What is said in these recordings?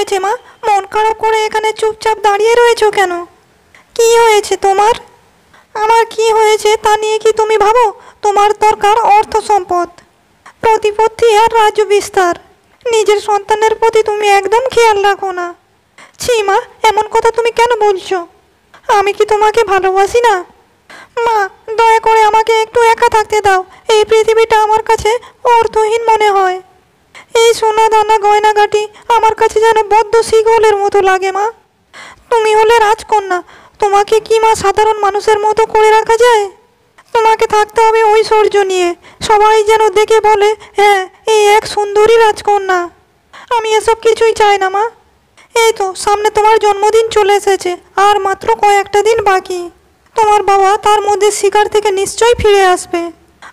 হয়েছে মা? মন খারাপ করে এখানে চুপচাপ দাঁড়িয়ে রয়েছো কেন? কি হয়েছে তোমার? আমার কি হয়েছে তা নিয়ে কি তুমি ভাবো? তোমার দরকার অর্থ সম্পদ, প্রতিপত্তি আর রাজ্য বিস্তার। নিজের সন্তানের প্রতি তুমি একদম খেয়াল রাখো না। ছি মা, এমন কথা তুমি কেন বলছো? আমি কি তোমাকে ভালোবাসি না? মা, দয়া করে আমাকে একটু একা থাকতে দাও। এই পৃথিবীটা আমার কাছে অর্থহীন মনে হয়। এই সোনা দানা গয়নাগাটি আমার কাছে যেন বদ্ধ শিকলের মতো লাগে। মা, তুমি হলে রাজকন্যা, তোমাকে কি মা সাধারণ মানুষের মতো করে রাখা যায়? তোমাকে থাকতে হবে ঐশ্বর্য নিয়ে, সবাই যেন দেখে বলে হ্যাঁ এই এক সুন্দরী রাজকন্যা। আমি এসব কিছুই চাই না মা। এই তো সামনে তোমার জন্মদিন চলে এসেছে, আর মাত্র কয়েকটা দিন বাকি। তোমার বাবা তার মধ্যে শিকার থেকে নিশ্চয়ই ফিরে আসবে,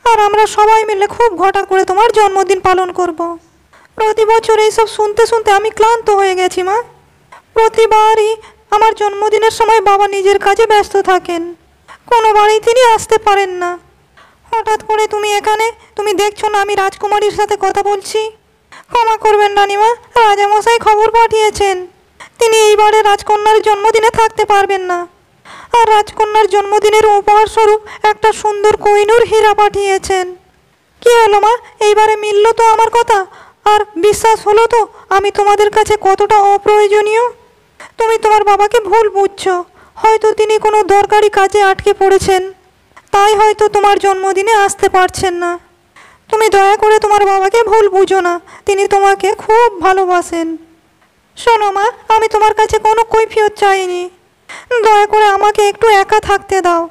আর আমরা সবাই মিলে খুব ঘটা করে তোমার জন্মদিন পালন করব। প্রতি বছর এইসব শুনতে শুনতে আমি ক্লান্ত হয়ে গেছি মা। প্রতিবারই আমার জন্মদিনের সময় বাবা নিজের কাজে ব্যস্ত থাকেন, কোনোবারই তিনি আসতে পারেন না। হঠাৎ করে তুমি এখানে, তুমি দেখছো না আমি রাজকুমারীর সাথে কথা বলছি? ক্ষমা করবেন রানীমা, রাজামশাই খবর পাঠিয়েছেন তিনি এইবারে রাজকন্যার জন্মদিনে থাকতে পারবেন না, আর রাজকন্যার জন্মদিনের উপহার স্বরূপ একটা সুন্দর কোহিনূর হীরা পাঠিয়েছেন। কি হলো মা, এইবারে মিলল তো আমার কথা? আর বিশ্বাস হলো তো আমি তোমাদের কাছে কতটা অপ্রয়োজনীয়? তুমি তোমার বাবাকে ভুল বুঝছো। হয়তো তিনি কোনো দরকারি কাজে আটকে পড়েছেন, তাই হয়তো তোমার জন্মদিনে আসতে পারছেন না। তুমি দয়া করে তোমার বাবাকে ভুল বুঝো না, তিনি তোমাকে খুব ভালোবাসেন। শোনো মা, আমি তোমার কাছে কোনো কৈফিয়ত চাইনি, দয়া করে আমাকে একটু একা থাকতে দাও।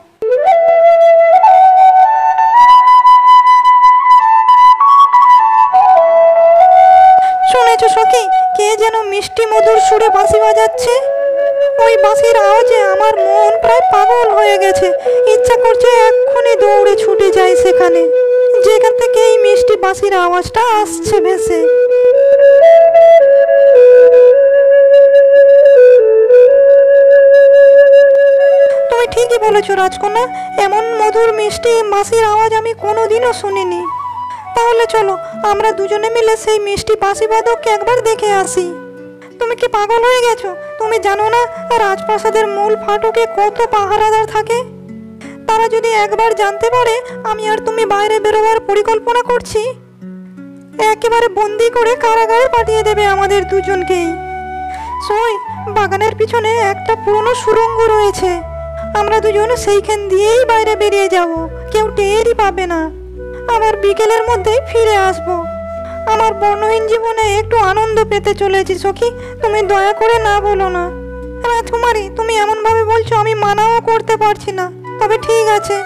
শুনেছো সখী, কে যেন মিষ্টি মধুর সুরে বাঁশি বাজাচ্ছে? ওই বাঁশির আওয়াজে আমার মন প্রায় পাগল হয়ে গেছে। ইচ্ছা করছে এক্ষুনি দৌড়ে ছুটে যাই সেখানে, যেখান থেকে এই মিষ্টি বাঁশির আওয়াজটা আসছে ভেসে। তুমি ঠিকই বলেছো রাজকন্যা, এমন মধুর মিষ্টি বাঁশির আওয়াজ আমি কোনোদিনও শুনিনি। তাহলে চলো আমরা দুজনে মিলে সেই মিষ্টি বাঁশি বাদককে একবার দেখে আসি। তুমি কি পাগল হয়ে গেছো? তুমি জানো না রাজপ্রাসাদের মূল ফাটকে কত পাহারাদার থাকে? তারা যদি একবার জানতে পারে আমি আর তুমি বাইরে বেরোবার পরিকল্পনা করছি, একেবারে বন্দি করে কারাগারে পাঠিয়ে দেবে আমাদের দুজনকেই। সই বাগানের পিছনে একটা পুরনো সুড়ঙ্গ রয়েছে, আমরা দুজন সেইখান দিয়েই বাইরে বেরিয়ে যাব, কেউ টেরই পাবে না। আবার বিকেলের মধ্যেই ফিরে আসবো। আমার বর্ণহীন জীবনে একটু আনন্দ পেতে চলেছি সখী, তুমি দয়া করে না বলো না। রাজকুমারী, তুমি এমনভাবে বলছো আমি মানাও করতে পারছি না। তবে ঠিক আছে,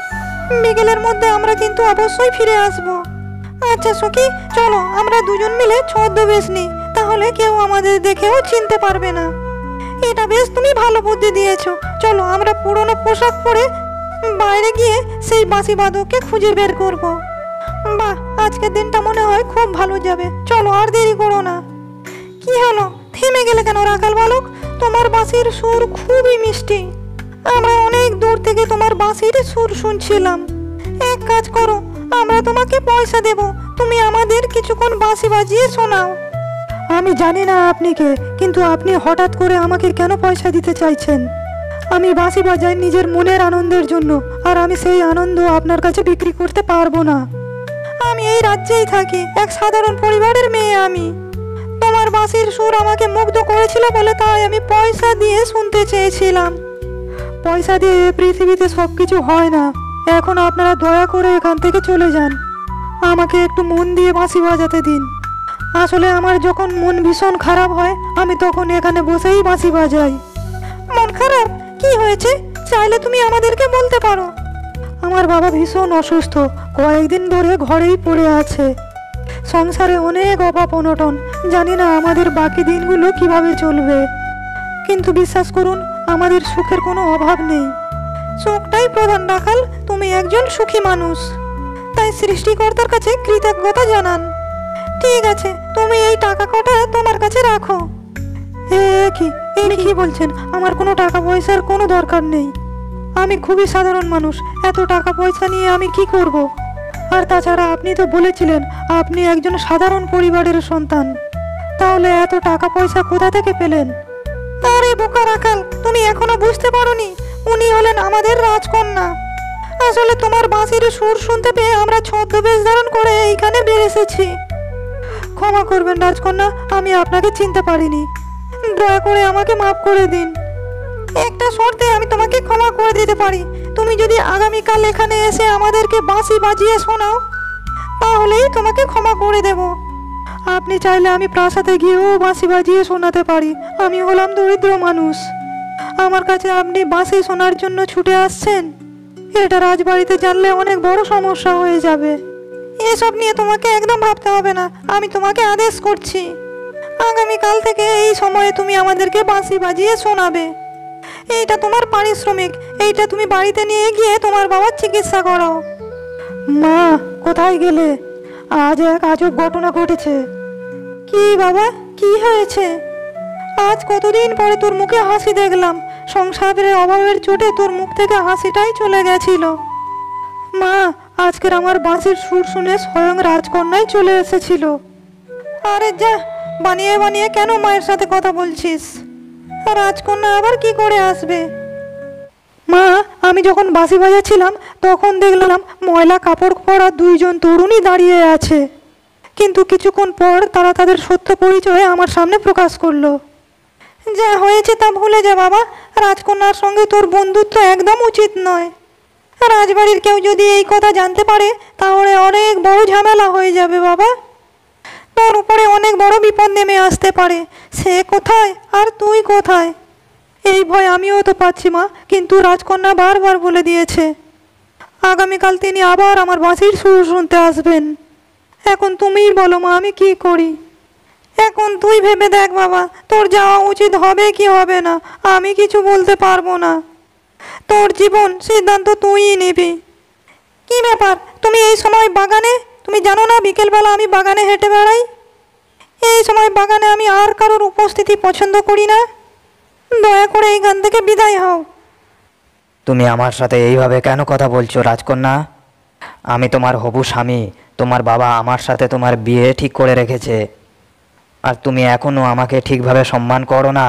বিকেলের মধ্যে আমরা কিন্তু অবশ্যই ফিরে আসবো। আচ্ছা সখী, চলো আমরা দুজন মিলে ছদ্মবেশ নিই, তাহলে কেউ আমাদের দেখেও চিনতে পারবে না। এটা বেশ তুমি ভালো বুদ্ধি দিয়েছো। চলো আমরা পুরনো পোশাক পরে বাইরে গিয়ে সেই বাঁশি বাদককে খুঁজে বের করবো। বাহ, আজকের দিনটা মনে হয় খুব ভালো যাবে। চলো আর দেরি করো না। কি হলো, থেমে গেলে কেন রাখাল বালক? তোমার বাঁশির সুর খুবই মিষ্টি, আমরা অনেক দূর থেকে তোমার বাঁশির সুর শুনছিলাম। এক কাজ করো, আমরা তোমাকে পয়সা দেব, তুমি আমাদের কিছুক্ষণ বাঁশি বাজিয়ে শোনাও। আমি জানি না আপনি কে, কিন্তু আপনি হঠাৎ করে আমাকে কেন পয়সা দিতে চাইছেন? আমি বাঁশি বাজাই নিজের মনের আনন্দের জন্য, আর আমি সেই আনন্দ আপনার কাছে বিক্রি করতে পারবো না। আমি এই রাজ্যেই থাকি, এক সাধারণ পরিবারের মেয়ে আমি। তোমার বাঁশির সুর আমাকে মুগ্ধ করেছিল বলে তাই আমি পয়সা দিয়ে শুনতে চেয়েছিলাম। পয়সা দিয়ে পৃথিবীতে সব কিছু হয় না। এখন আপনারা দয়া করে এখান থেকে চলে যান, আমাকে একটু মন দিয়ে বাঁশি বাজাতে দিন। আসলে আমার যখন মন ভীষণ খারাপ হয় আমি তখন এখানে বসেই বাঁশি বাজাই। মন খারাপ? কি হয়েছে? চাইলে তুমি আমাদেরকে বলতে পারো। আমার বাবা ভীষণ অসুস্থ, কয়েকদিন ধরে ঘরেই পড়ে আছে। সংসারে অনেক অভাব অনটন, জানি না আমাদের বাকি দিনগুলো কিভাবে চলবে। কিন্তু বিশ্বাস করুন, আমাদের সুখের কোনো অভাব নেই। সুখটাই প্রধান রাখাল, তুমি একজন সুখী মানুষ, তাই সৃষ্টিকর্তার কাছে কৃতজ্ঞতা জানান। ঠিক আছে, তুমি এই টাকা কটা তোমার কাছে রাখো। কি বলছেন? আমার কোনো টাকা পয়সার কোনো দরকার নেই। আমি খুবই সাধারণ মানুষ, এত টাকা পয়সা নিয়ে আমি কি করব? আর তাছাড়া আপনি তো বলেছিলেন আপনি একজন সাধারণ পরিবারের সন্তান, তাহলে এত টাকা পয়সা কোথা থেকে পেলেন? আরে বোকা রাখাল, তুমি এখনো বুঝতে পারোনি? উনি হলেন আমাদের রাজকন্যা। আসলে তোমার বাঁশির সুর শুনতে পেয়ে আমরা ছদ্মবেশ ধারণ করে এইখানে বের এসেছি। ক্ষমা করবেন রাজকন্যা, আমি আপনাকে চিনতে পারিনি। দয়া করে আমাকে মাফ করে দিন। একটা শর্তে আমি তোমাকে ক্ষমা করে দিতে পারি। তুমি যদি আগামীকাল এখানে এসে আমাদেরকে বাঁশি বাজিয়ে শোনাও, তাহলেই তোমাকে ক্ষমা করে দেব। আপনি চাইলে আমি প্রাসাদে গিয়েও বাঁশি বাজিয়ে শোনাতে পারি। আমি হলাম দরিদ্র মানুষ। আমার কাছে আপনি বাঁশি শোনার জন্য ছুটে আসছেন? এটা রাজবাড়িতে জানলে অনেক বড় সমস্যা হয়ে যাবে। এসব নিয়ে তোমাকে একদম ভাবতে হবে না। আমি তোমাকে আদেশ করছি, আগামীকাল থেকে এই সময়ে তুমি আমাদেরকে বাঁশি বাজিয়ে শোনাবে। এইটা তোমার পারিশ্রমিক। এইটা তুমি বাড়িতে নিয়ে গিয়ে তোমার বাবার চিকিৎসা করো। মা, কোথায় গেলে? আজ এক আজব ঘটনা ঘটেছে। কি বাবা, কি হয়েছে? আজ কতদিন পরে তোর মুখে হাসি দেখলাম। সংসারের অভাবের চোটে তোর মুখ থেকে হাসিটাই চলে গেছিল। মা, আজকের আমার বাঁশির সুর শুনে স্বয়ং রাজকন্যাই চলে এসেছিল। আরে যা, বানিয়ে বানিয়ে কেন মায়ের সাথে কথা বলছিস? রাজকন্যা আবার কি করে আসবে? মা, আমি যখন বাঁশি বাজাচ্ছিলাম তখন দেখলাম ময়লা কাপড় পরা দুইজন তরুণী দাঁড়িয়ে আছে। কিন্তু কিছুক্ষণ পর তারা তাদের সত্য পরিচয় আমার সামনে প্রকাশ করলো। যা হয়েছে তা ভুলে যা বাবা। রাজকন্যার সঙ্গে তোর বন্ধুত্ব একদম উচিত নয়। রাজবাড়ির কেউ যদি এই কথা জানতে পারে তাহলে অনেক বড় ঝামেলা হয়ে যাবে বাবা। তোর উপরে অনেক বড় বিপদ নেমে আসতে পারে। সে কোথায় আর তুই কোথায়, এই ভয় আমিও তো পাচ্ছি মা। কিন্তু রাজকন্যা বারবার বলে দিয়েছে আগামীকাল তিনি আবার আমার বাঁশির সুর শুনতে আসবেন। এখন তুমিই বলো মা, আমি কি করি? এখন তুই ভেবে দেখ বাবা, তোর যাওয়া উচিত হবে কি হবে না আমি কিছু বলতে পারবো না। তোর জীবন সিদ্ধান্ত তুইই নিবি। কি ব্যাপার, তুমি এই সময় বাগানে? তুমি জানো না বিকেলবেলা আমি বাগানে হেঁটে বেড়াই? এই সময় বাগানে আমি আর কারোর উপস্থিতি পছন্দ করি না। দয়া করে এইখান থেকে বিদায় হও। তুমি আমার সাথে এইভাবে কেন কথা বলছো রাজকন্যা? আমি তোমার হবু স্বামী। তোমার বাবা আমার সাথে তোমার বিয়ে ঠিক করে রেখেছে, আর তুমি এখনো আমাকে ঠিকভাবে সম্মান করো না।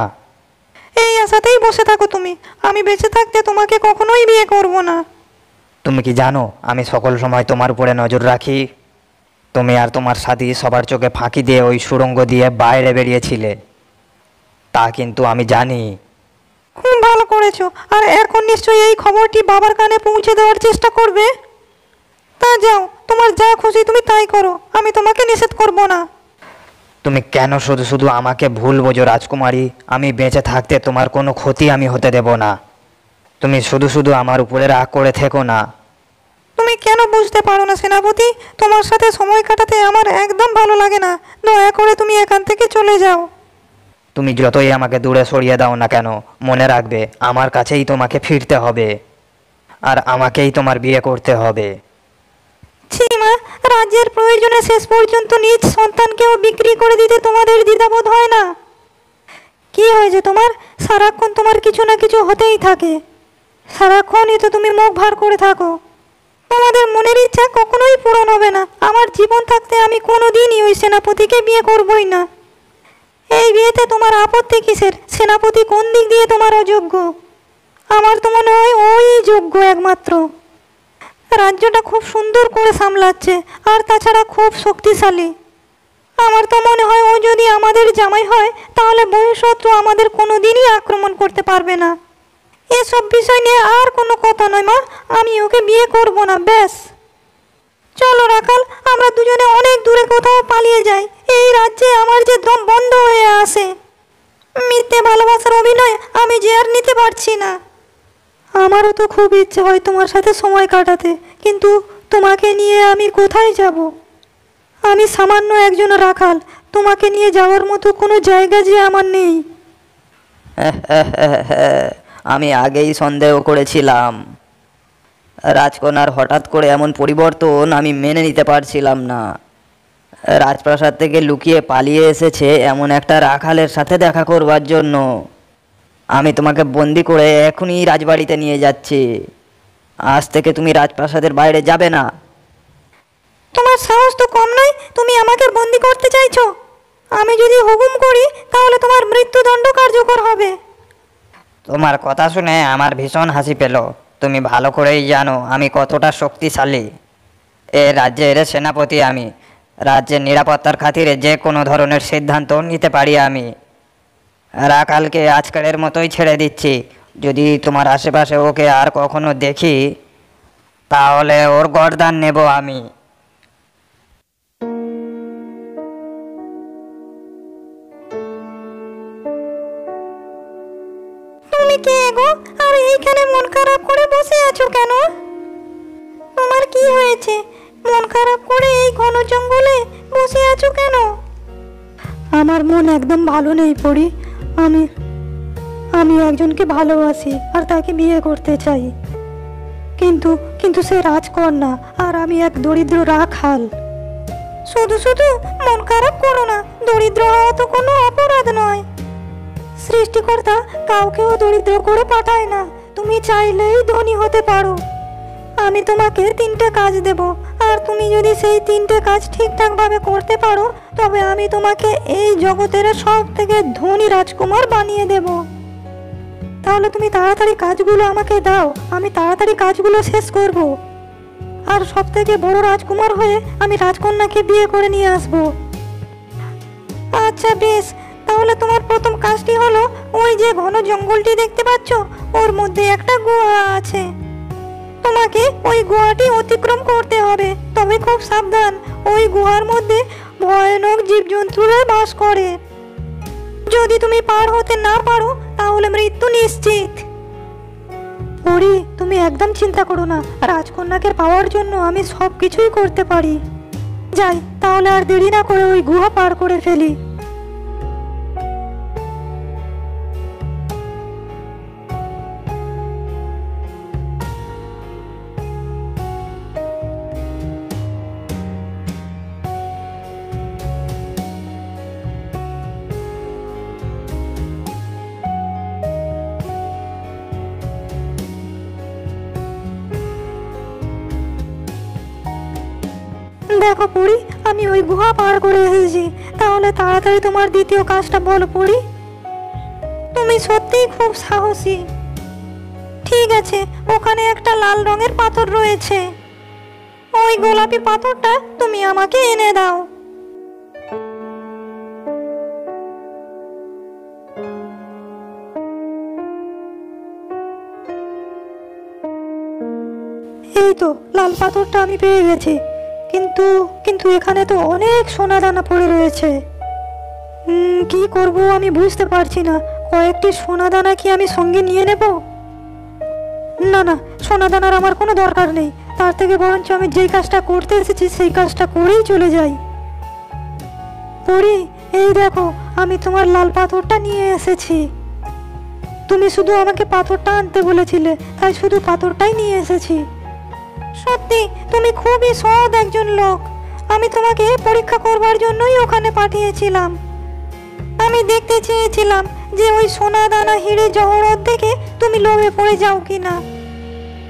এই আশাতেই বসে থাকো তুমি। আমি বেঁচে থাকতে তোমাকে কখনোই বিয়ে করব না। তুমি কি জানো আমি সকল সময় তোমার উপরে নজর রাখি? তুমি আর তোমার সাথী সবার চোখে ফাঁকি দিয়ে ওই সুড়ঙ্গ দিয়ে বাইরে বেরিয়েছিলে, তা কিন্তু আমি জানি। খুব ভালো করেছো। আর এখন নিশ্চয়ই এই খবরটি বাবার কানে পৌঁছে দেওয়ার চেষ্টা করবে। তা যাও, তোমার যা খুশি তুমি তাই করো, আমি তোমাকে নিষেধ করব না। তুমি কেন শুধু শুধু আমাকে ভুল বোঝো রাজকুমারী? আমি বেঁচে থাকতে তোমার কোনো ক্ষতি আমি হতে দেব না। তুমি শুধু শুধু আমার উপরে রাগ করে থেকো না। তুমি কেন বুঝতে পারো না সেনাপতি? তোমার সাথে সময় কাটাতে আমার একদম ভালো লাগে না। দয়া করে তুমি এখান থেকে চলে যাও। তুমি যতই আমাকে দূরে সরিয়ে দাও না কেন, মনে রাখবে আমার কাছেই তোমাকে ফিরতে হবে, আর আমাকেই তোমার বিয়ে করতে হবে। ছি মা, রাজ্যের প্রয়োজনে শেষ পর্যন্ত নিজ সন্তানকেও বিক্রি করে দিতে তোমাদের দ্বিধাবোধ হয় না? কি হয়েছে তোমার? সারাক্ষণ তোমার কিছু না কিছু হতেই থাকে। সারাক্ষণই তো তুমি মুখ ভার করে থাকো। তোমাদের মনের ইচ্ছা কখনোই পূরণ হবে না। আমার জীবন থাকতে আমি কোনোদিনই ওই সেনাপতিকে বিয়ে করবই না। এই বিয়েতে তোমার আপত্তি কিসের? সেনাপতি কোন দিক দিয়ে তোমার অযোগ্য? আমার তো মনে হয় ওই যোগ্য একমাত্র। রাজ্যটা খুব সুন্দর করে সামলাচ্ছে, আর তাছাড়া খুব শক্তিশালী। আমার তো মনে হয় ও যদি আমাদের জামাই হয় তাহলে বহিঃশত্রু আমাদের কোনো দিনই আক্রমণ করতে পারবে না। এসব বিষয় নিয়ে আর কোনো কথা নয় মা, আমি ওকে বিয়ে করব না, ব্যাস। চলো রাখাল, আমরা দুজনে অনেক দূরে কোথাও পালিয়ে যাই। এই রাজ্যে আমার যে দম বন্ধ হয়ে আসে। মিথ্যে ভালোবাসার অভিনয় আমি যে আর নিতে পারছি না। আমারও তো খুব ইচ্ছে হয় তোমার সাথে সময় কাটাতে, কিন্তু তোমাকে নিয়ে আমি কোথায় যাব? আমি সামান্য একজন রাখাল। তোমাকে নিয়ে যাওয়ার মতো কোনো জায়গা যে আমার নেই। আমি আগেই সন্দেহ করেছিলাম। রাজকন্যার হঠাৎ করে এমন পরিবর্তন আমি মেনে নিতে পারছিলাম না। রাজপ্রাসাদ থেকে লুকিয়ে পালিয়ে এসেছে এমন একটা রাখালের সাথে দেখা করবার জন্য। আমি তোমাকে বন্দি করে এখনই রাজবাড়িতে নিয়ে যাচ্ছি। আজ থেকে তুমি রাজপ্রাসাদের বাইরে যাবে না। তোমার সাহস তো কম নয়, তুমি আমাকে বন্দি করতে চাইছো? আমি যদি হুকুম করি তাহলে তোমার মৃত্যুদণ্ড কার্যকর হবে। তোমার কথা শুনে আমার ভীষণ হাসি পেল। তুমি ভালো করেই জানো আমি কতটা শক্তিশালী। এ রাজ্যের সেনাপতি আমি। রাজ্যের নিরাপত্তার খাতিরে যে কোনো ধরনের সিদ্ধান্ত নিতে পারি আমি। রাখালকে আজকালের মতোই ছেড়ে দিচ্ছি। যদি তোমার আশেপাশে ওকে আর কখনো দেখি তাহলে ওর গর্দান নেব আমি। তুমি কে গো? আর এইখানে মন খারাপ করে বসে আছো কেন? তোমার কি হয়েছে? মন খারাপ করে এই ঘন জঙ্গলে বসে আছো কেন? আমার মন একদম ভালো নেই পড়ি। আমি একজনকে ভালোবাসি আর তাকে বিয়ে করতে চাই, কিন্তু কিন্তু সে রাজকন্যা আর আমি এক দরিদ্র রাখাল। শুধু শুধু মন খারাপ করো না। দরিদ্র হওয়া তো কোনো অপরাধ নয়। সৃষ্টিকর্তা কাউকেও দরিদ্র করে পাঠায় না। তুমি চাইলেই ধনী হতে পারো। আমি তোমাকে 3টে কাজ দেব, আর তুমি যদি সেই 3টে কাজ ঠিকঠাক ভাবে করতে পারো তবে আমি তোমাকে এই জগতের সব থেকে ধনী রাজকুমার বানিয়ে দেব। তাহলে তুমি তাড়াতাড়ি কাজগুলো আমাকে দাও, আমি তাড়াতাড়ি কাজগুলো শেষ করব। আর সব থেকে বড় রাজকুমার হয়ে আমি রাজকন্যাকে বিয়ে করে নিয়ে আসব। আচ্ছা বেশ, তাহলে তোমার প্রথম কাজটি হলো ওই যে ঘন জঙ্গলটি দেখতে পাচ্ছ, ওর মধ্যে একটা গুহা আছে। তোমাকে ওই গুহাটি অতিক্রম করতে হবে, তবে খুব সাবধান। ওই গুহার মধ্যে ভয়ানক জীবজন্তুরা বাস করে। যদি তুমি পার হতে না পারো তাহলে মৃত্যু নিশ্চিত। পরি, তুমি একদম চিন্তা করো না। রাজকন্যাকে পাওয়ার জন্য আমি সব কিছুই করতে পারি। যাই, তাহলে আর দেরি না করে ওই গুহা পার করে ফেলি। দেখো পড়ি, আমি ওই গুহা পার করে এসেছি। তাহলে তাড়াতাড়ি তোমার দ্বিতীয় কাজটা বলো পড়ি। তুমি সত্যিই খুব সাহসী। ঠিক আছে, ওখানে একটা লাল রঙের পাথর রয়েছে। ওই গোলাপি পাথরটা তুমি আমাকে এনে দাও। এই তো লাল পাথরটা আমি পেয়ে গেছি, কিন্তু কিন্তু এখানে তো অনেক সোনা দানা পড়ে রয়েছে। কি করব আমি বুঝতে পারছি না। কয়েকটি সোনা দানা কি আমি সঙ্গে নিয়ে নেব? না না, সোনা দানার আমার কোনো দরকার নেই। তার থেকে বরঞ্চ আমি যেই কাজটা করতে এসেছি সেই কাজটা করেই চলে যাই। পরি, এই দেখো আমি তোমার লাল পাথরটা নিয়ে এসেছি। তুমি শুধু আমাকে পাথরটা আনতে বলেছিলে, তাই শুধু পাথরটাই নিয়ে এসেছি। সত্যি তুমি খুবই সৎ একজন লোক। আমি তোমাকে পরীক্ষা করবার জন্যই ওখানে পাঠিয়েছিলাম। আমি দেখতে চেয়েছিলাম যে ওই সোনা দানা হিরে জহরত দেখে তুমি লোভে পড়ে যাও কিনা,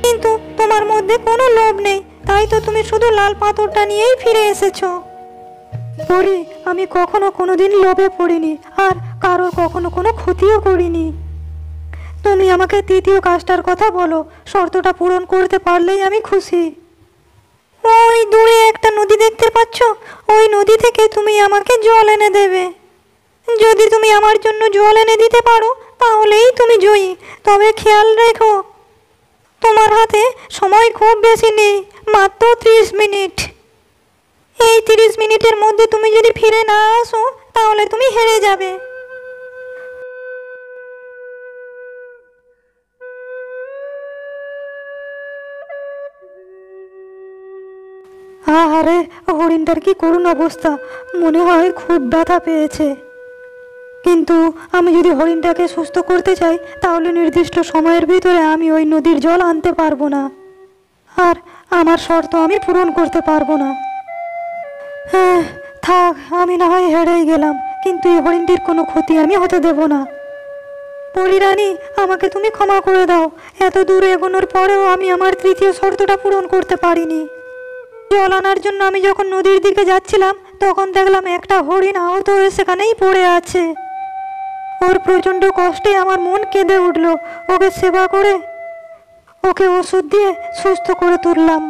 কিন্তু তোমার মধ্যে কোনো লোভ নেই। তাই তো তুমি শুধু লাল পাথরটা নিয়েই ফিরে এসেছো। পরি, আমি কখনো কোনোদিন লোভে পড়িনি আর কারোর কখনো কোনো ক্ষতিও করিনি। তুমি আমাকে তৃতীয় কাজটার কথা বলো। শর্তটা পূরণ করতে পারলেই আমি খুশি। ওই দূরে একটা নদী দেখতে পাচ্ছ? ওই নদী থেকে তুমি আমাকে জল এনে দেবে। যদি তুমি আমার জন্য জল এনে দিতে পারো তাহলেই তুমি জয়ী। তবে খেয়াল রেখো, তোমার হাতে সময় খুব বেশি নেই, মাত্র 30 মিনিট। এই 30 মিনিটের মধ্যে তুমি যদি ফিরে না আসো তাহলে তুমি হেরে যাবে। আরে হরিণটার কি করুণ অবস্থা, মনে হয় খুব ব্যথা পেয়েছে। কিন্তু আমি যদি হরিণটাকে সুস্থ করতে চাই তাহলে নির্দিষ্ট সময়ের ভিতরে আমি ওই নদীর জল আনতে পারবো না, আর আমার শর্ত আমি পূরণ করতে পারবো না। হ্যাঁ থাক, আমি না হয় হেরেই গেলাম, কিন্তু এই হরিণটির কোনো ক্ষতি আমি হতে দেব না। পরিরানী, আমাকে তুমি ক্ষমা করে দাও। এত দূর এগোনোর পরেও আমি আমার তৃতীয় শর্তটা পূরণ করতে পারিনি। জল আনার জন্য আমি যখন নদীর দিকে যাচ্ছিলাম তখন দেখলাম একটা হরিণ আহত হয়ে সেখানেই পড়ে আছে। ওর প্রচণ্ড কষ্টে আমার মন কেঁদে উঠল। ওকে সেবা করে ওকে ওষুধ দিয়ে সুস্থ করে তুললাম।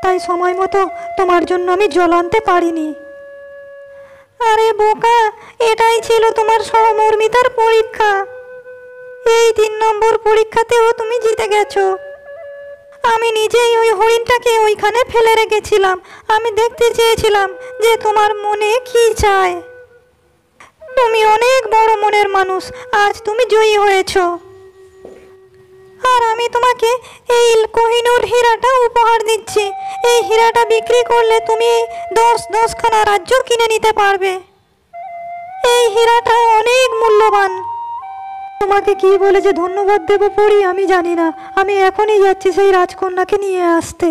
তাই সময় মতো তোমার জন্য আমি জল আনতে পারিনি। আরে বোকা, এটাই ছিল তোমার সহমর্মিতার পরীক্ষা। এই 3 নম্বর পরীক্ষাতেও তুমি জিতে গেছো। আমি নিজেই ওই হরিণটাকে ওইখানে ফেলে রেখেছিলাম। আমি দেখতে চেয়েছিলাম যে তোমার মনে কি চায়। তুমি অনেক বড় মনের মানুষ, আজ তুমি জয়ী হয়েছো। আর আমি তোমাকে এই কোহিনূর হীরাটা উপহার দিচ্ছি। এই হীরাটা বিক্রি করলে তুমি 10খানা রাজ্য কিনে নিতে পারবে। এই হীরাটা অনেক মূল্যবান। তোমাকে কি বলে যে ধন্যবাদ দেব পরি আমি জানি না। আমি এখনই যাচ্ছি সেই রাজকন্যাকে নিয়ে আসতে।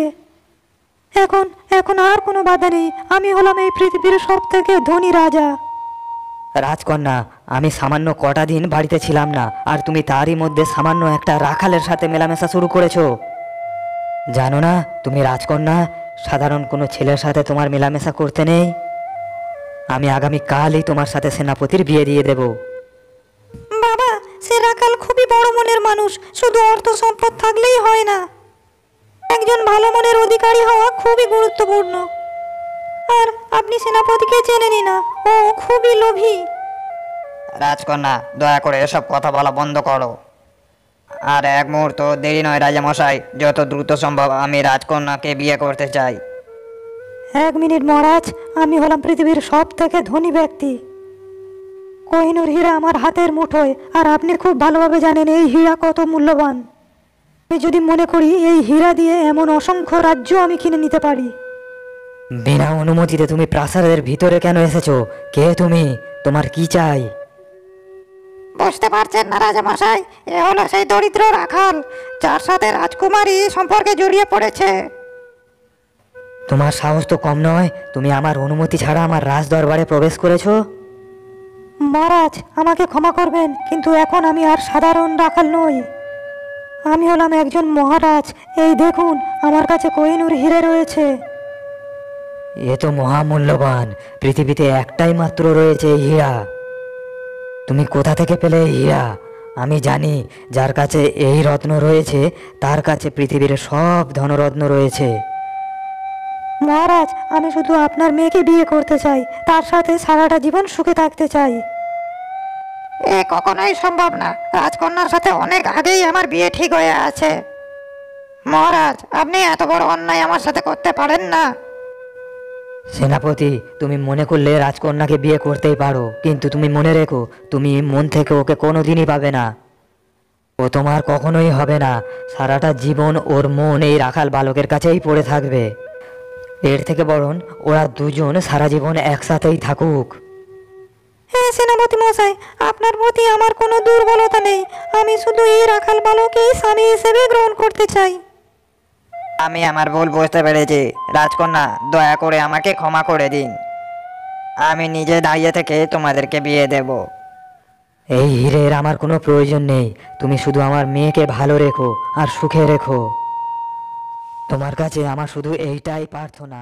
এখন আর কোনো বাধা নেই। আমি হলাম এই পৃথিবীর সবথেকে ধনী রাজা। রাজকন্যা, আমি সামান্য কটা দিন বাড়িতে ছিলাম না, আর তুমি তারই মধ্যে সামান্য একটা রাখালের সাথে মেলামেশা শুরু করেছো। জানো না তুমি রাজকন্যা, সাধারণ কোনো ছেলের সাথে তোমার মেলামেশা করতে নেই। আমি আগামীকালই তোমার সাথে সেনাপতির বিয়ে দিয়ে দেব। বাবা, সে রাখাল খুবই বড় মনের মানুষ। শুধু অর্থ সম্পদ থাকলেই হয় না, একজন ভালো মনের অধিকারী হওয়া খুবই গুরুত্বপূর্ণ। আর আপনি সেনাপতিকে চেনেনই না, ও খুবই লোভী। রাজকন্যা, দয়া করে এসব কথা বলা বন্ধ করো। আর এক মুহূর্ত দেরি নয় রাজামশাই, যত দ্রুত সম্ভব আমি রাজকন্যাকে বিয়ে করতে চাই। 1 মিনিট মহারাজ, আমি হলাম পৃথিবীর সব থেকে ধনী ব্যক্তি। কোহিনূর হীরা আমার হাতের মুঠোয়, আর আপনি খুব ভালোভাবে জানেন এই হীরা কত মূল্যবান। আমি যদি মনে করি এই হীরা দিয়ে এমন অসংখ্য রাজ্য আমি কিনে নিতে পারি। বিনা অনুমতিতে তুমি প্রাসাদের ভিতরে কেন এসেছো? কে তুমি? তোমার কি চাই? বুঝতে পারছেন না রাজামশাই, এ হলো সেই দরিদ্র রাখাল যার সাথে রাজকুমারী সম্পর্কে জড়িয়ে পড়েছে। তোমার সাহস তো কম নয়, তুমি আমার অনুমতি ছাড়া আমার রাজ দরবারে প্রবেশ করেছো। মহারাজ, আমাকে ক্ষমা করবেন, কিন্তু এখন আমি আর সাধারণ রাখাল নই। আমি হলাম একজন মহারাজ। এই দেখুন, আমার কাছে কোহিনূর হীরে রয়েছে। এ তো মহামূল্যবান। পৃথিবীতে একটাই মাত্র রয়েছে এই হীরা। তুমি কোথা থেকে পেলে এই হীরা? আমি জানি যার কাছে এই রত্ন রয়েছে তার কাছে পৃথিবীর সব ধনরত্ন রয়েছে। মহারাজ, আমি শুধু আপনার মেয়েকে বিয়ে করতে চাই, তার সাথে সারাটা জীবন সুখে থাকতে চাই। এ কখনোই সম্ভব না। রাজকন্যার সাথে অনেক আগেই আমার বিয়ে ঠিক হয়ে আছে। মহারাজ, আপনি এত বড় অন্যায় আমার সাথে করতে পারেন না। সেনাপতি, তুমি মনে করলে রাজকন্যাকে বিয়ে করতেই পারো, কিন্তু তুমি মনে রেখো, তুমি মন থেকে ওকে কোনোদিনই পাবে না। ও তোমার কখনোই হবে না। সারাটা জীবন ওর মন এই রাখাল বালকের কাছেই পড়ে থাকবে। এর থেকে বরং ওরা দুজন সারা জীবন একসাথেই থাকুক। হ্যাঁ সেনাপতি মশাই, আপনার প্রতি আমার কোনো দুর্বলতা নেই। আমি শুধু এই রাখাল বালককেই স্বামী হিসেবে গ্রহণ করতে চাই। আমি আমার ভুল বুঝতে পেরেছি। রাজকন্যা, দয়া করে আমাকে ক্ষমা করে দিন। আমি নিজে দাঁড়িয়ে থেকে তোমাদেরকে বিয়ে দেব। এই হীরের আমার কোনো প্রয়োজন নেই। তুমি শুধু আমার মেয়েকে ভালো রেখো আর সুখে রেখো। তোমার কাছে আমার শুধু এইটাই প্রার্থনা।